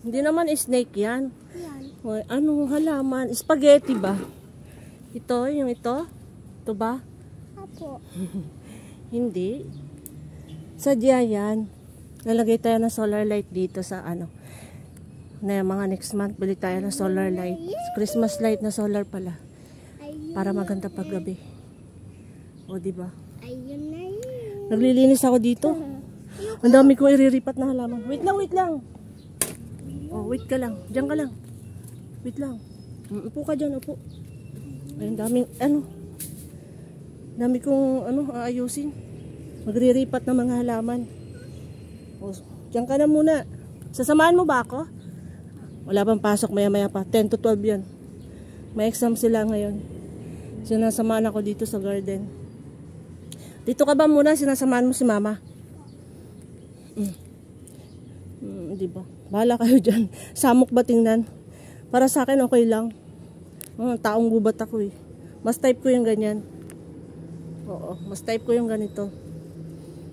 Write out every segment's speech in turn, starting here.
Hindi naman snake yan. Yan. O, anong halaman? Spaghetti ba? Ito, yung ito? Ito ba? Apo. Hindi. Sadya yan. Lalagay tayo ng solar light dito sa ano. Na mga next month, bili tayo ng solar light. Christmas light na solar pala. Para maganda paggabi. O, diba? Ayun na yun. Naglilinis ako dito. Ang dami kong iriripat na halaman. Wait lang, wait lang. Oh, wait ka lang. Diyan ka lang. Wait lang. Upo ka dyan, upo. Ayun, daming, dami kong, aayusin. Magriripat ng mga halaman. O, diyan ka na muna. Sasamahan mo ba ako? Wala pang pasok, maya-maya pa. 10 to 12 yan. May exam sila ngayon. Sinasamahan ako dito sa garden. Dito ka ba muna? Sinasamahan mo si mama? Diba? Bahala kayo dyan. Samok ba tingnan? Para sa akin okay lang. Taong gubat ako eh. Mas type ko yung ganyan. Oo, mas type ko yung ganito.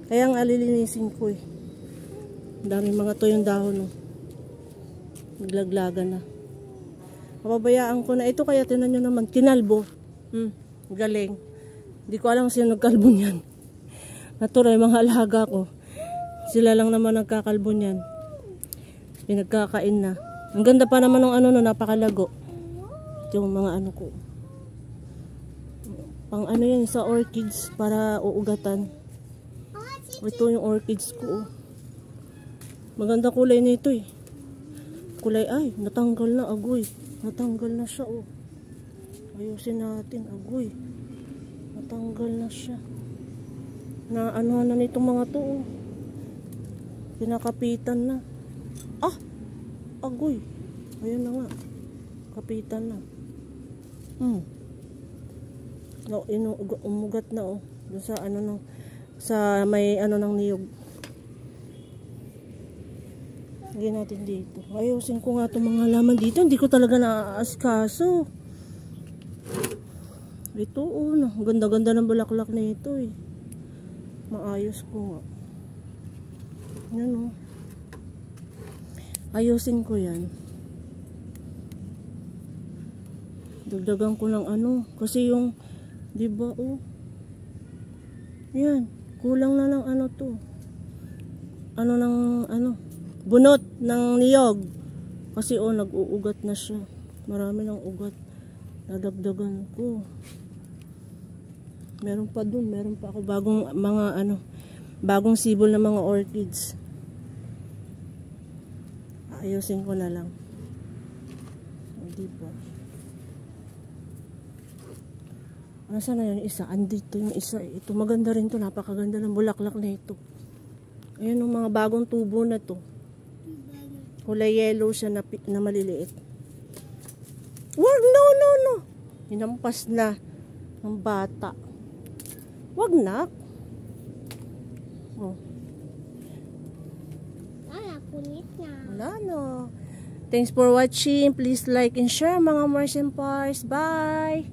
Kaya ang alilinisin ko eh. Dami mga tuyong dahon oh. Naglaglagan na. Papabayaan ko na. Ito kaya tinan nyo naman. Kinalbo. Galing. Hindi ko alam sino nagkalbo niyan. Natural yung mga alaga ko. Sila lang naman nagkakalbo niyan. Pinagkakain na. Ang ganda pa naman ng napakalago. Yung mga ko. Pang yan sa orchids para uugatan. Ito yung orchids ko. Maganda kulay nito eh. Kulay ay, natanggal na agoy. Natanggal na siya oh. Ayusin natin agoy. Natanggal na siya. Na na nitong mga to oh. Pinakapitan na. Agoy. Ayun na nga. Kapitan na. No, umugat na oh. Doon sa sa may ng niyog. Lagyan natin dito. Ayusin ko nga itong mga halaman dito. Hindi ko talaga naaaskaso. Ito oh. Ganda-ganda ng bulaklak na ito eh. Maayos ko nga. Yan oh. Ayusin ko yan. Dagdagan ko ng kasi yung, diba oh. Yan. Kulang na ng to. Bunot ng niyog. Kasi oh, nag-uugat na siya. Marami ng ugat. Dadagdagan ko. Meron pa dun. Meron pa ako bagong mga bagong sibol na mga orchids. Ayusin ko na lang. Diba? Nasaan na yung isa? Andito yung isa. Ito maganda rin to. Napakaganda ng bulaklak na ito. Ayan yung mga bagong tubo na to. Kulay yellow siya na maliliit. Wag, no. Hinampas na ng bata. Wag na. Oh. Punit na. Wala no. Thanks for watching. Please like and share mga Mars and Pars. Bye!